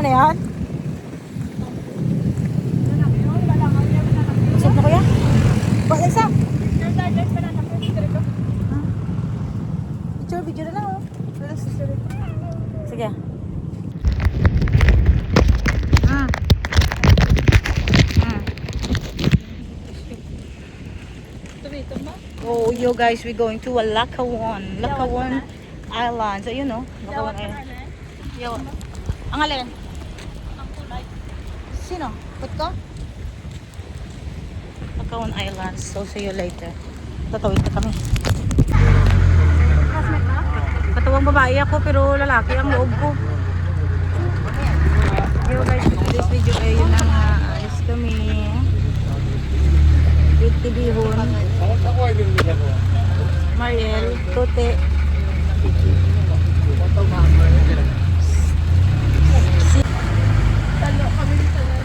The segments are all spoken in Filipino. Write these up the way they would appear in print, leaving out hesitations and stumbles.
na yan? Saan na kuya? Baka isa? Video na lang oh. Sige. Oh, you guys, we're going to Lakawan Islands. Ayun no? Lakawan Island. Yo. Ang alin? Sino? Put ko? Lakawan Islands. So, see you later. Tatawid na kami. Katuwang babae ako pero lalaki ang loob ko. Yo guys, this video ay yun ang alis kami. Tibihon. Mariel, Tote. Talo kami dito lang.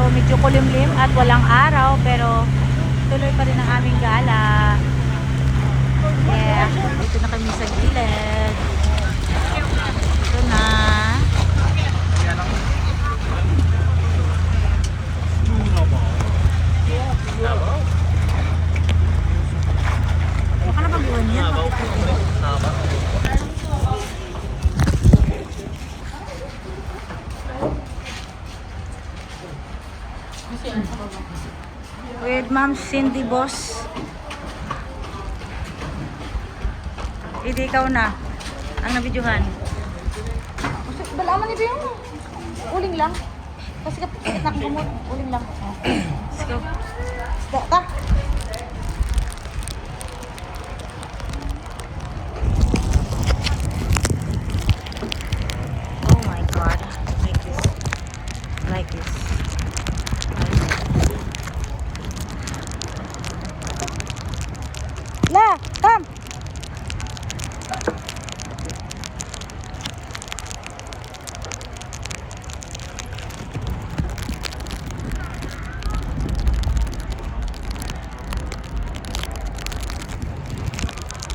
Medyo kulimlim at walang araw pero tuloy pa rin ang aming gala. Yeah, dito na kami sa gilid. Ito na. Baka na baguhan yan. With Ma'am Cindy Boss. Hindi ikaw na ang nabidyohan. Balaman nito yung uling lang. Kasi kapit na kumot, uling lang. Let's go. Ta. Oh my God. Like this. Like this. La, come.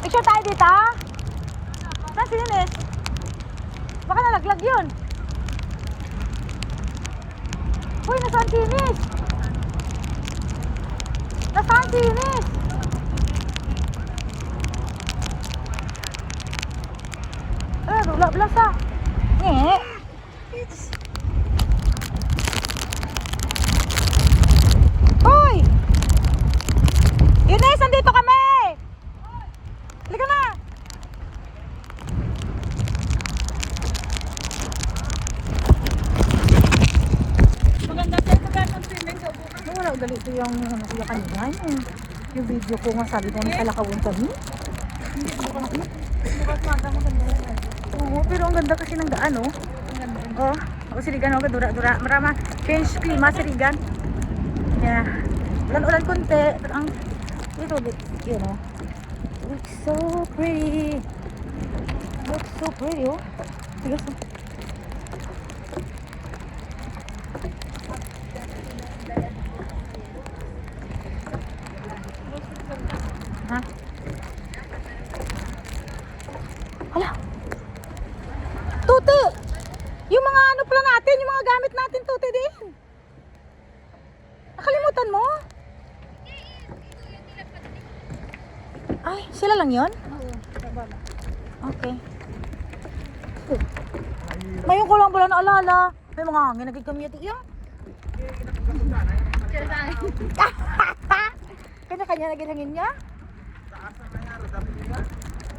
Picture tayo dito. Nasaan yun eh? Baka nalaglag yun. Uy, nasaan tinis? Nasaan tinis? Wala blasa. Nge. Hoy! Ines, nandito kami! Halika na! Maganda tayo magandang swimming sa bukas. Wala galito yung kuya kanina. Yung video ko nga sabi ko sa Lakawan kami. Bukas maganda maganda. Oo, pero ang ganda kasi ng daan, oh. Oh, ako siligan, oh, dura-dura. Marama, change klima, siligan. Yeah. Ulan-ulan konti. Pero ang, ito, you know. Looks so pretty. Looks so pretty, oh. Sige, so. Ha? Hala. gamit natin to, din. Nakalimutan mo? Ay, sila lang yon? Okay. Ngayon ko lang pala naalala. May mga hangin nagkikamiyati yan. Kanya-kanya nagilangin niya?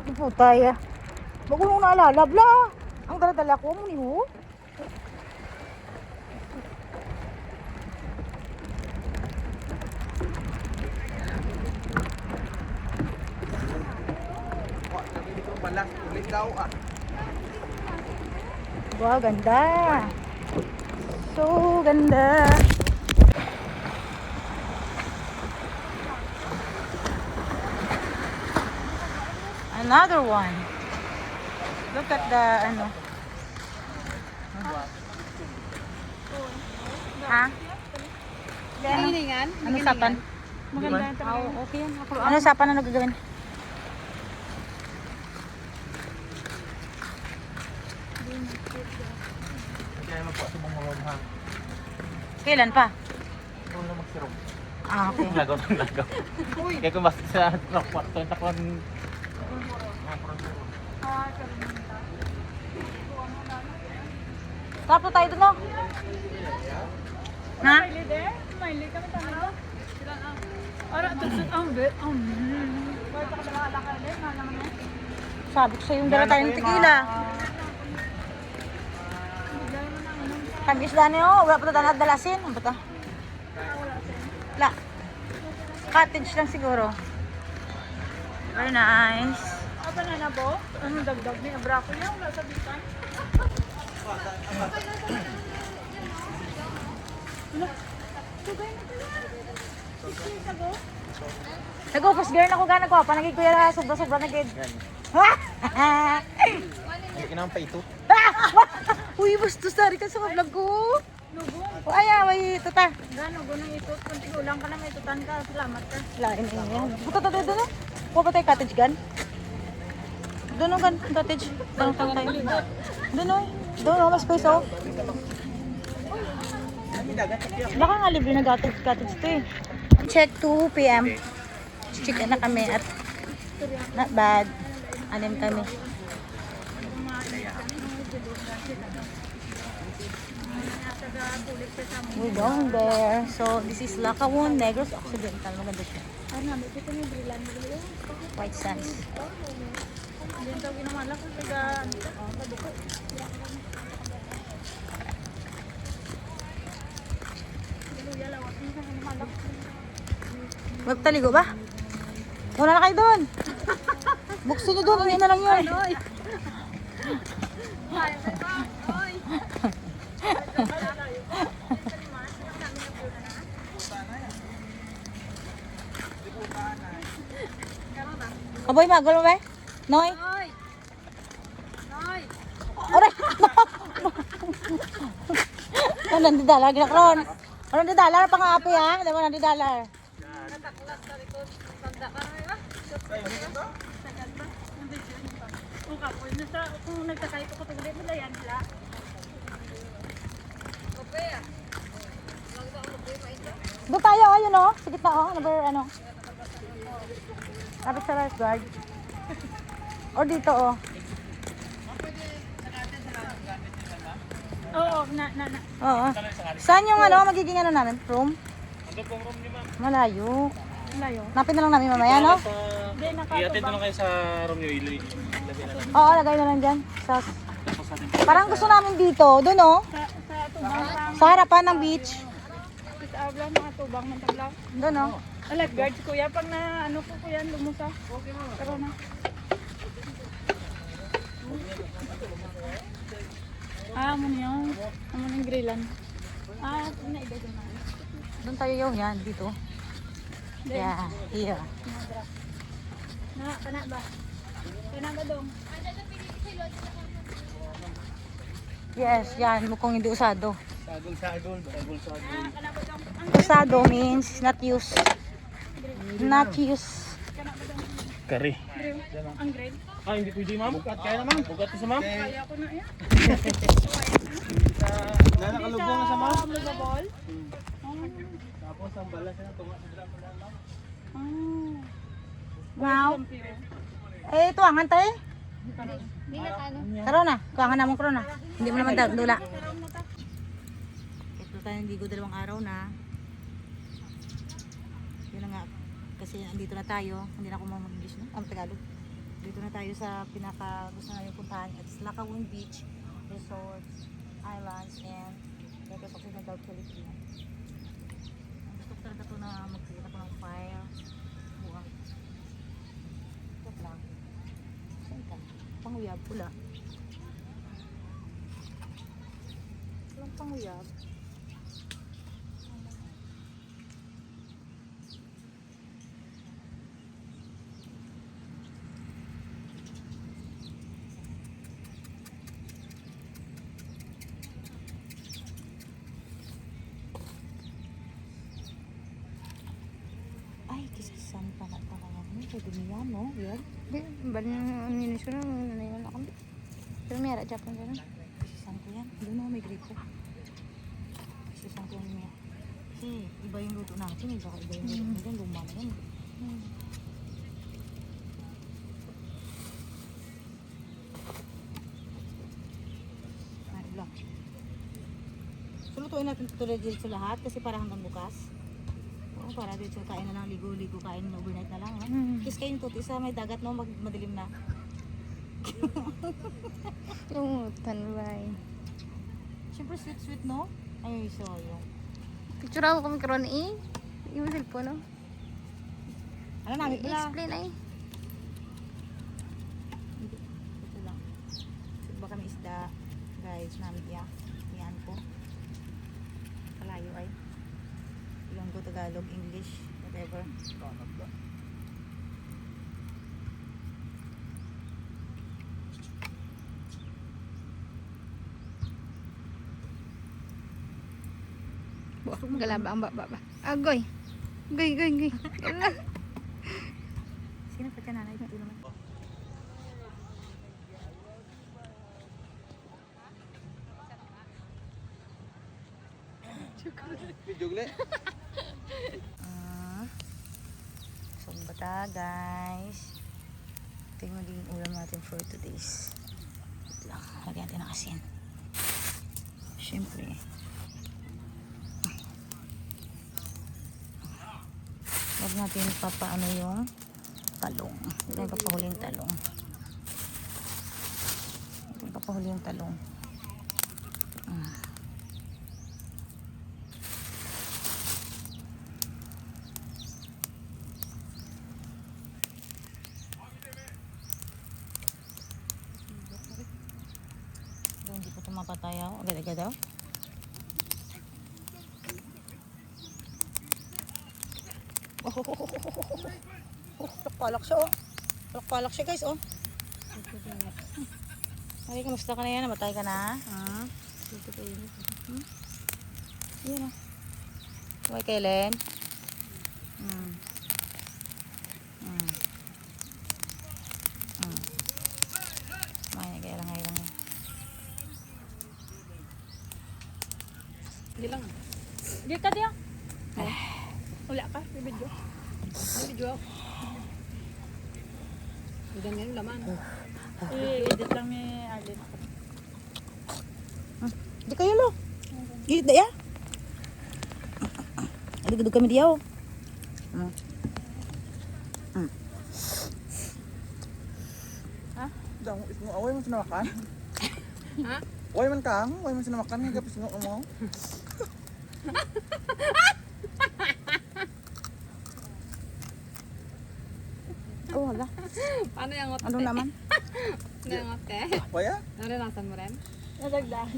Ang putay. Bago nung naalala, bla. Ang dala-dala ko, muni ho. Wow, ganda. So ganda. Another one. Look at the ano. Ha? Hilingan? Ano sapan? Maganda talaga. Okay yan. Ano sapan na gagawin? Kailan pa? Kung na magsirog. Ah, okay. Lagaw ng lagaw. Kaya kung mas sa kwarto, yung takon. Stop na tayo dun, no? Ha? Maili kami talaga. Sila ang... Ara, tugsot ang bit. Bakit ka dala ka din? Naman na. Sabi ko sa'yo yung dala tayo ng tequila. Kami isda niyo, wala pa tayo dalasin. Ano ba ito? Wala. Cottage lang siguro. Very nice. Apa na na po? Anong dagdag ni Abraco niya? Wala sa bitan. Nag-office girl na ko gana ko. Panagig ko yan, sobra-sobra nagig. Hindi kinang pa ito. Uy, basta sorry ka sa vlog ko. O aya, way tuta. Gano, gunong itot. Kung tigulang ka na may itutan ka. Salamat ka. Lain na yan. Buto doon. Kuha ba tayo cottage gun? Doon o gun, cottage. Doon tayo. Doon o. Doon o, mas space o. Baka nga libre na cottage to eh. Check 2 p.m. Check na kami at not bad. Anim kami. We're down there. So, this is Lackawan, Negros Occidental. Maganda siya. White sands. Diyan daw ginamala kung taga... Kaduko. Magtaligo ba? Wala na kayo doon. Buksin nyo doon. Uwi na lang yun. Kaboy, magol mo ba? Noy? Noy! Noy! Ore! Ano nandidalar? Ginakron. Ano nandidalar? Pang-api ha? Ano mo nandidalar? Nataklas sa likod. Tanda ka na ba? Sagad ba? Kung kapoy na sa... Kung nagkakay ko katuloy mo na yan nila. Kape ah. Doon tayo, ayun o. Sa gitna o. Number ano. Lapit sa lifeguard. O dito o. Oo, na. Oo. Saan yung ano, magiging ano namin? Room? Ano pong room ni ma'am? Malayo. Layo. Napin na lang namin mamaya, no? Hindi, Iatid na nakatubang. lang kayo sa room nyo. Ilagay na lang. Oo, lagay na lang dyan. Tapos natin. Parang gusto namin dito. Doon o. Sa tubang lang. Sa harapan ng beach. Sa ablan, mga tubang ng tablang. Doon o. Lifeguards kuya, pag na ano ko kuya, lumusa. Pero na. Amo niyo. Amo ng grillan. Ito na iba dyan. Doon tayo yung yan, dito. Yeah, here. Kana ba? Kana ba dong? Yes, yan. Mukhang hindi usado. Sagol. Kana ba dong? Usado means not used. Not used. Kana ba dong? Kari. Ang grade. Ah, hindi pwede ma'am. Bukat kaya naman. Bukat to sa ma'am. Kaya ko na yan. Nanakalubong na sa ma'am. Movable. Tapos ang balas na tunga sa drum na ma'am. Wow. Eh, tuwangan tayo. Hindi na ano. Karon na. Tuwangan na mo karon na. Hindi mo naman dula. Ito tayo naligo 2 araw na. Yun na nga. Kasi andito na tayo. Hindi na ako mag-English, no? Ang Tagalog. Dito na tayo sa pinaka gusto namin puntahan. It's Lacawon Beach, Resorts, Islands, and Lagos Occidental, Philippines. Gusto ko talaga ito na mag-create ako ng fire. Buwang. Ito lang. Saan ka? Panguyab, pula. Walang panguyab. Ay, kisisan pa na talaga. Pwede niya, no? Yan. Bali na ninis ko na. Nanayon ako. Pero may ara Japan ka na. Kisisan ko yan. Doon ako may gripo. Kisisan ko yan niya. Kasi iba yung luto natin. Iba yung luto natin. Luma na yan. Ay, lang. So, lutuin natin tuloy dito sa lahat kasi para hanggang bukas. Oo, para dito kain na lang, ligo-ligo, kain na overnight na lang. No? Kiss kayo tuti sa may dagat, no? Madilim na. Yung tanway. Siyempre sweet-sweet, no? Ay, sayang. Picture ako kami karon eh. Yung cellphone no. Ano namin pala? Explain ay. Hindi. Ito lang. Iba kami isda. Guys, namin iya. Iyan ko. Kalayo ay. Ilonggo, Tagalog, English, whatever. Galaba ang baba ba. Agoy. Goy. Gala. Sino pa dyan, nanay? Ito naman. Jugle. Sumbata, guys. Ito yung magiging ulam natin for today's. Wait lang, lagyan natin ng asin. Siyempre. Huwag natin papaano yung talong. Huwag natin papahuli yung talong. Huwag natin papahuli yung talong. Hindi ko ito mapatayaw. Agad-agad daw. Palak siya, oh. Palak siya, guys, oh. Ay, kamusta ka na yan? Namatay ka na? Yan, oh. Okay, Kellen? May kailang. Hindi lang. Di ka diya. Wala ka, may video. May video ako. Hindi nga yung laman. I-edit lang ni Arlene. Di kayo, lo. Gilit na ya. Alig-alig kami diyaw. Ha? Dang, away mo sinamakan? Ha? Away man kang? Away mo sinamakan? Nga kapis mo. Oh, wala. Paano yung ngote? Ano naman? Ano yung ngote? Waya? Naranasan mo rin?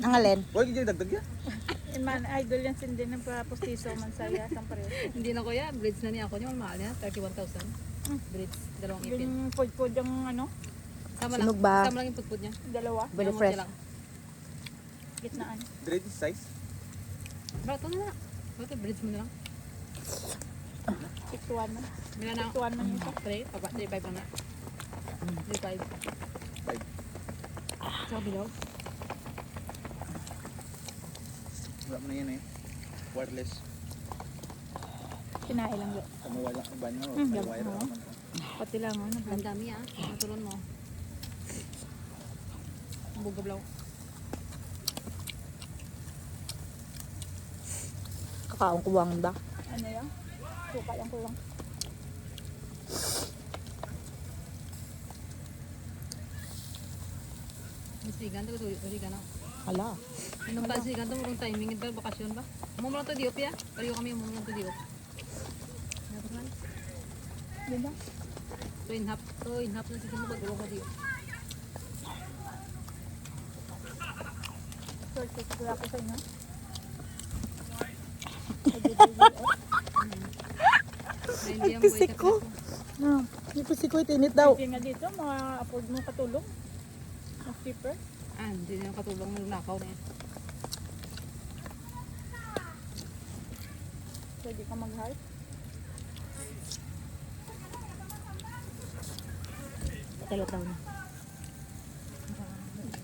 Ang alin? Huwag yung dagdag ya. Man, idol yan sindi ng postiso man saya sang pareho. Hindi na kuya, bridge na niya ako. Yung mahal niya, 31,000. Bridge, dalawang ipin. Yung pud yung ano, Sama lang. Sunog ba? Sama lang yung putput niya. dalawa, Very Yung fresh. ngote lang. gitnaan. Dread size. Bro, ito na. Bakit bridge mo na lang? Tuwan na. Mila na. Tuwan na niya ito. 3.5 lang na. 3.5. 5. Sa bilog. Wala mo na yan eh. Wireless. Kinain lang yun. Kung wala ang banyo, Mm, may yun. wire Oo. naman. Pati lang, oh. Ang dami ah. Matulon mo. Bugablaw. Kakaong kuwangin ba? Ano yan? Suka lang ko lang. Sigan to sigan na. Hala. Nung pa sigan to murong timing ito bakasyon ba? Mo mo to diop ya. Pareho kami mo mo to diop. Dapat man. Yun lang. 2.5 na sigan mo bago ko diop. Sorry, wala ko sa inyo. Pisiko. Hindi pa si Kuya tinit daw. Hindi nga dito, mga afford mo katulong. Mas cheaper. Ah, hindi na yung katulong mo nakaw na yan. Pwede ka mag-heart. Kailan daw na.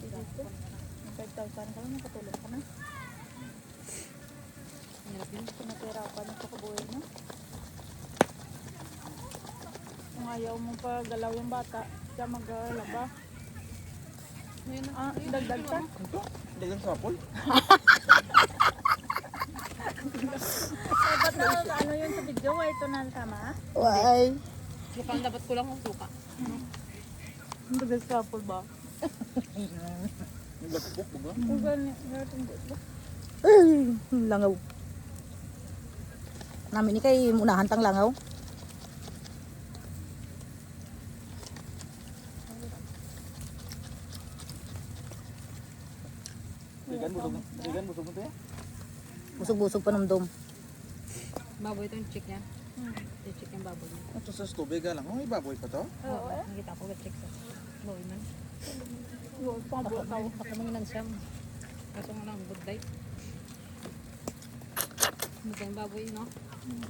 Dito. 5,000 ka lang, nakatulong ka na. Hirap yun. Pinatira pa na sa kabuhay mo. Kung ayaw mo pa galaw yung bata, siya maglaba. Ayun na. Ah, dagdag ka. Dagang sapol. Dapat na ano yun sa video, ito na tama. Why? Suka ang dapat ko lang kung suka. Ang dagal couple ba? Nagpupok ba? Kung ganyan ba? Ay, langaw. Namin ni kay unahan tang langaw. Digan busog mo to eh. Busog-busog pa namdom. Baboy ito yung chick niya. Yung chick yung baboy niya. Ito sa tubig lang. Oh, may baboy pa to. Oo eh. Nakita ko yung chick sa baboy man. Yun, pabot ka. Nakamanginan siya. Kaso nga lang, good day. Hindi kayong baboy, no?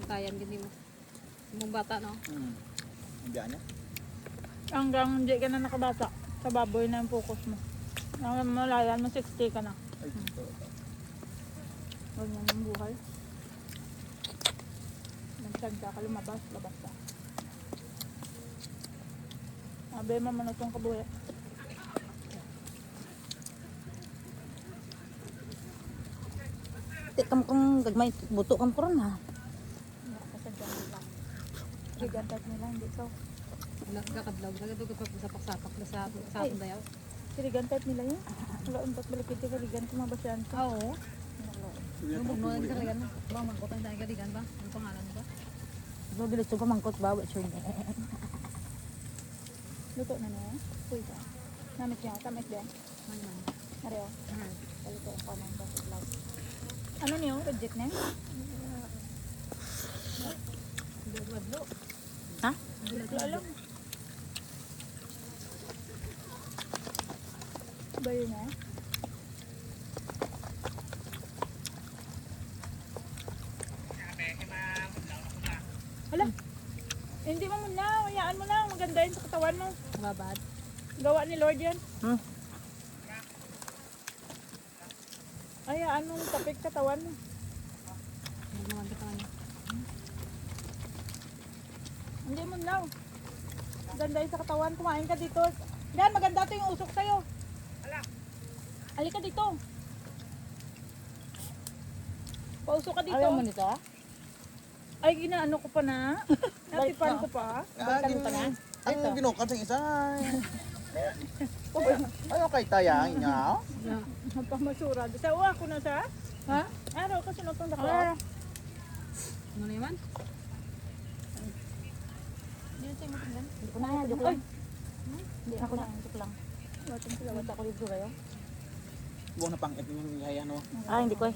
Tayan, hindi mo. Yung bata, no? Ang biya niya. Hanggang hindi ka na nakabasa. Sa baboy na yung focus mo. Hanggang malayan mo 60 ka na. Ay, ito. Ganyan ang buhay. Nagsagda ka lumabas, labas ka. Sabi mo man itong kabuhay. Ti kam kung gagmay buto kam karon ha. Nakasadya nila. Gigantat nila, hindi ikaw. Kakadlaw, kakadlaw sa sapak-sapak na sa akong dayaw. Sirigantat nila yun. Wala untak balikit yung kaligan kumabasyan ka. Oo. Yung bugno ng kaligan mo. Bang mangkot ang dahil kaligan ba? Ano pangalan mo ba? Do bilis ko mangkot ba wa sure. Luto na niya. Uy ka. Namit niya, tamit din. Ano man? Areo. Palito ang kamang sa vlog. Ano niyo? Reject na? Badlo. Ha? Wala lang. Bayo niya? Hala. Hindi mo muna. Hayaan mo lang. Maganda yun sa katawan mo. Babad. Gawa ni Lord yan. Hmm. Hayaan mong tapik katawan mo. Hindi naman kita kanya. Hindi mo na. Maganda yun sa katawan. Kumain ka dito. Yan, maganda to yung usok sa'yo. Halika dito. Pausok ka dito. Ayaw mo nito ha? Ay, ginaano ko pa na. Natipan ko pa. Balikan mo pa na. Ang ginukan sa isa. Ayaw kay tayang niya. Pamasura. Sa uwa ko na sa. Ha? Araw ka sinutong dako. Ano na yaman? Hindi ko na yan, joke lang. Hindi ako na, joke lang. Watong sila. Wata ko dito kayo. Buong napangit yung ihaya no. Ah, hindi ko eh.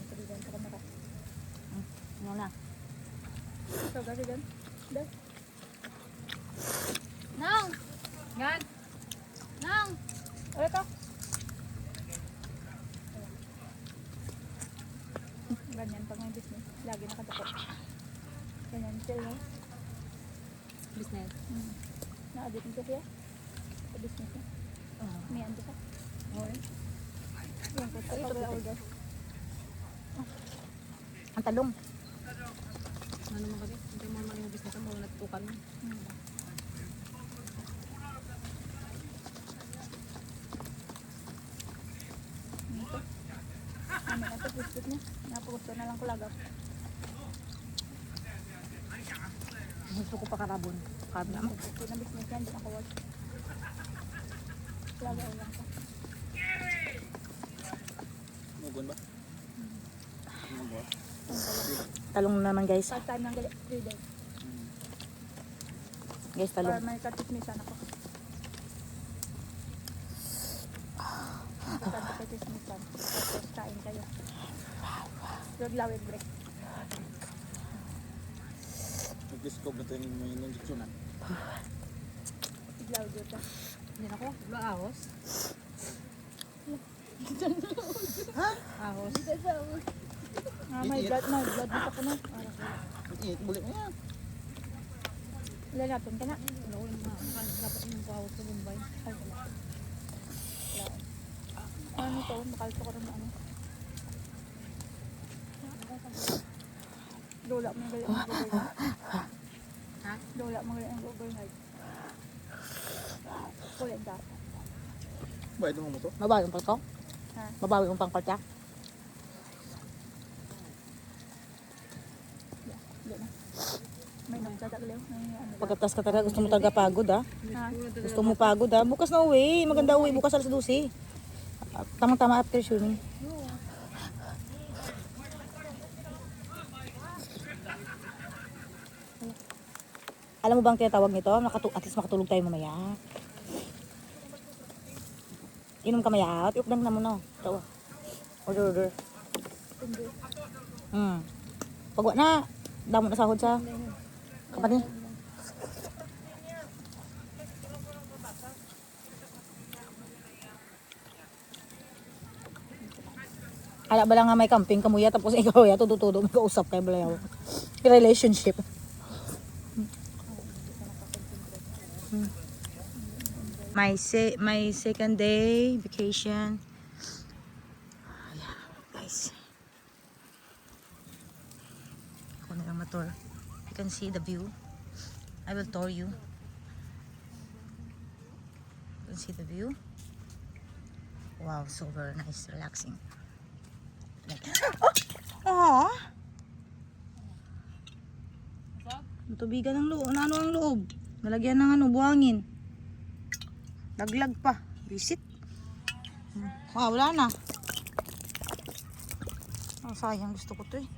Ano na? Ikaw kasi gan. Dahil. Nang! Gan! Nang! Ay ka. Ganyan pag may business. Lagi nakadako. Ganyan sila. Business. Na-adit nito siya. Sa business niya. May ando ka. Yan ko. Ito wala order. Ang talong. Ano naman kami? Hindi mo naman yung business mo. Natutukan mo. Ano na ito, biscuit niya. Napugusto na lang ko lagaw. Gusto ko pa karabon. Karab naman. Ito na business yan, di ako work. Lagaw lang ko. Mugon ba? Mugon. Talong naman guys. Part time ng gali. 3 days. Guys, Para talong. may katismisan ako. Katismisan. Tapos kain kayo. Roglawin break. Nag-discover na ito yung injeksyonan. Roglawin dito. Hindi ako. Wala ahos. Ahos. May blood dito ko na. Iit, bulit mo yan. Lalapin ka na. Wala ko yung mga. Dapat yung ahos sa Bombay. Ay, wala. Ano to? Makalto ko rin ano. Lola mo gali ang Google. Ha? Lola mo gali ang Google Night. Kulit ka. Bayad mo mo to? Mabawi yung pang to? Ha? Mabawi yung pang kwarta? Hindi na. May nagdadaglaw. Pagkatas ka talaga, gusto mo talaga pagod ah. Ha? Gusto mo pagod ah. Bukas na uwi. Maganda uwi. Bukas alas 12. Tamang-tama after swimming. Alam mo bang tinatawag nito? At least makatulog tayo mamaya. Inom ka maya. Iupdang na mo no. Ito. Order. Hindi. Pagwa na. Damo na sahod sa company. Ala ba lang nga may camping kamuya tapos ikaw ya tudo-tudo mag-usap kay balayaw. Relationship. My second day vacation. Ayan, guys. Ako na lang ma-tour. You can see the view. I will tour you. You can see the view. Wow, so very nice, relaxing. Oh! Matubigan ng loob. Ano ang loob? Nalagyan ng ano, buhangin. Laglag pa. Visit. Wow, wala na. Oh, sayang. Gusto ko to eh.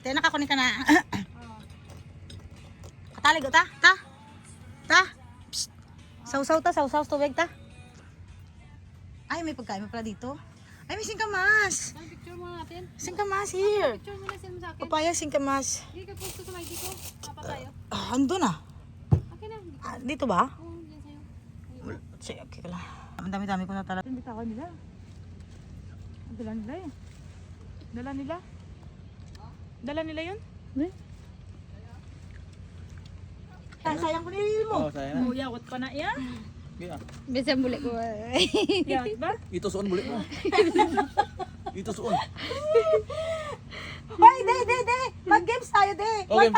Tayo nakakunin ka na. Katalig o ta? Ta? Ta? Psst. Sausaw ta, sausaw sa tubig ta. Ay, may pagkain mo pala dito. Ay, may singkamas. Ang picture mo natin. Singkamas here. Picture mo na send mo sa akin. Papaya singkamas. Hindi ka posto sa ID ko. Apa tayo? Andun ah. Okay na. Dito ba? Oo, yan sa'yo. Sige, okay ka lang. Ang dami-dami ko na talaga. Hindi ako nila. Dala nila eh. Dala nila. Dala nila yun? Ay, sayang ko nilil mo. Oo, sayang na. Muyawat pa na yan. Gila. Bisa balik ko. Yawat ba? Ito suon bulit mo. Ito suon. Hoy, de. Mag-games tayo, de. Okay.